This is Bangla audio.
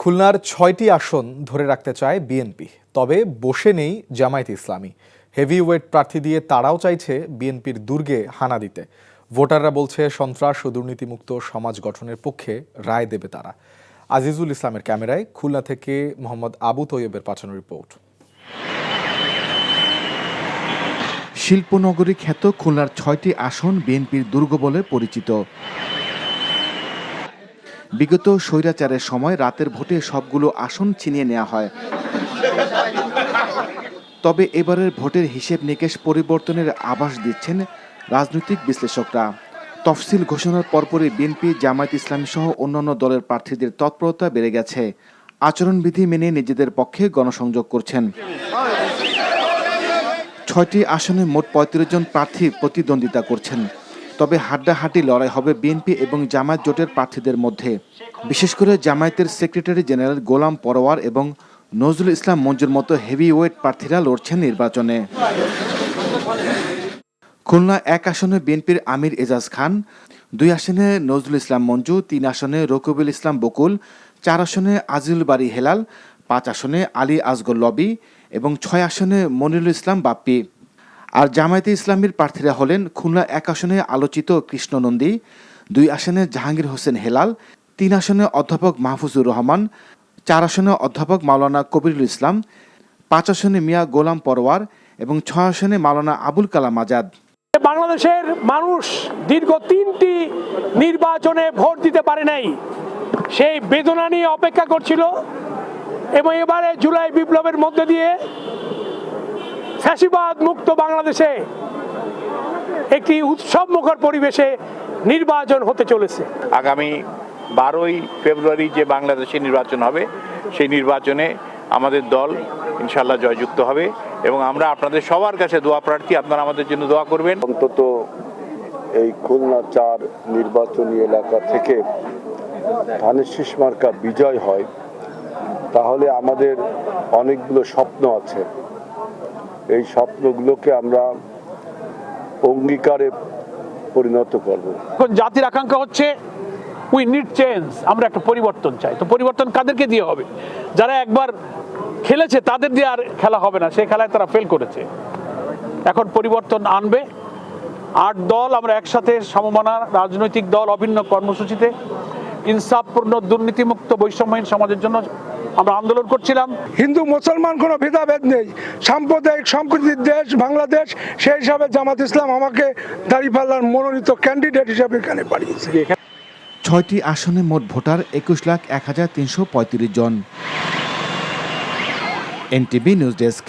খুলনার ৬টি আসন ধরে রাখতে চায় বিএনপি, তবে বসে নেই জামায়াতে ইসলামী। হেভিওয়েট প্রার্থী দিয়ে তারাও চাইছে বিএনপির দুর্গে হানা দিতে। ভোটাররা বলছে সন্ত্রাস ও দুর্নীতিমুক্ত সমাজ গঠনের পক্ষে রায় দেবে তারা। আজিজুল ইসলামের ক্যামেরায় খুলনা থেকে মোহাম্মদ আবু তৈয়বের পাঠানো রিপোর্ট। শিল্পনগরী খ্যাত খুলনার ৬টি আসন বিএনপির দুর্গ বলে পরিচিত। বিগত স্বৈরাচারের সময় রাতের ভোটে সবগুলো আসন ছিনিয়ে নেওয়া হয়। তবে এবারের ভোটের হিসেব নিকেশ পরিবর্তনের আভাস দিচ্ছেন রাজনৈতিক বিশ্লেষকরা। তফসিল ঘোষণার পরপরই বিএনপি, জামায়াত ইসলামী সহ অন্যান্য দলের প্রার্থীদের তৎপরতা বেড়ে গেছে। আচরণবিধি মেনে নিজেদের পক্ষে গণসংযোগ করছেন। ৬টি আসনে মোট ৩৫ জন প্রার্থী প্রতিদ্বন্দ্বিতা করছেন। তবে হাড্ডাহাড্ডি লড়াই হবে বিএনপি এবং জামায়াত জোটের প্রার্থীদের মধ্যে। বিশেষ করে জামায়াতের সেক্রেটারি জেনারেল গোলাম পরোয়ার এবং নজরুল ইসলাম মঞ্জুর মতো হেভিওয়েট প্রার্থীরা লড়ছেন নির্বাচনে। খুলনা ১ আসনে বিএনপির আমির এজাজ খান, ২ আসনে নজরুল ইসলাম মঞ্জু, ৩ আসনে রকিবুল ইসলাম বকুল, ৪ আসনে আজিজুল বারী হেলাল, ৫ আসনে আলী আসগর লবি এবং ৬ আসনে মনিরুল ইসলাম বাপ্পি। আর জামায়াতে ইসলামীর প্রার্থীরা হলেন খুলনা ১ আসনে আলোচিত কৃষ্ণ নন্দী, ২ আসনে জাহাঙ্গীর হোসেন হেলাল, ৩ আসনে অধ্যাপক মাহফুজুর রহমান, ৪ আসনে অধ্যাপক মাওলানা কবিরুল ইসলাম, ৫ আসনে মিয়া গোলাম পরোয়ার এবং ৬ আসনে মাওলানা আবুল কালাম আজাদ। বাংলাদেশের মানুষ দীর্ঘ ৩টি নির্বাচনে ভোট দিতে পারে নাই, সেই বেদনা নিয়ে অপেক্ষা করছিল এবং এবারে জুলাই বিপ্লবের মধ্যে দিয়ে ফ্যাসিবাদ মুক্ত বাংলাদেশে একটি উৎসবমুখর পরিবেশে নির্বাচন হতে চলেছে। আগামী 12ই ফেব্রুয়ারি যে বাংলাদেশে নির্বাচন হবে, সেই নির্বাচনে আমাদের দল ইনশাল্লাহ জয়যুক্ত হবে এবং আমরা আপনাদের সবার কাছে দোয়া প্রার্থী, আপনারা আমাদের জন্য দোয়া করবেন। অন্তত এই খুলনা ৪ নির্বাচনী এলাকা থেকে ধানের শীষ মার্কা বিজয় হয়, তাহলে আমাদের অনেকগুলো স্বপ্ন আছে। এই স্বপ্নগুলোকে আমরা অঙ্গীকারে পরিণত করব। এখন জাতির আকাঙ্ক্ষা হচ্ছে উই নিড চেঞ্জ, আমরা একটা পরিবর্তন চাই। তো পরিবর্তন কাদেরকে দিয়ে হবে? যারা একবার খেলেছে তাদের দিয়ে আর খেলা হবে না, সেই খেলায় তারা ফেল করেছে। এখন পরিবর্তন আনবে ৮ দল, আমরা একসাথে সমমনা রাজনৈতিক দল অভিন্ন কর্মসূচিতে ইনসাফপূর্ণ দুর্নীতিমুক্ত বৈষম্যহীন সমাজের জন্য আমরা আন্দোলন করছিলাম। হিন্দু মুসলমান কোনো ভেদাভেদ নেই, সাম্প্রদায়িক সম্প্রীতির দেশ বাংলাদেশ। সেই হিসাবে জামাত ইসলাম আমাকে দাঁড়িপাল্লার মনোনীত ক্যান্ডিডেট হিসাবে এখানে পাঠিয়েছে। ৬টি আসনে মোট ভোটার ২১,০১,৩৩৫ জন। NTV news desk.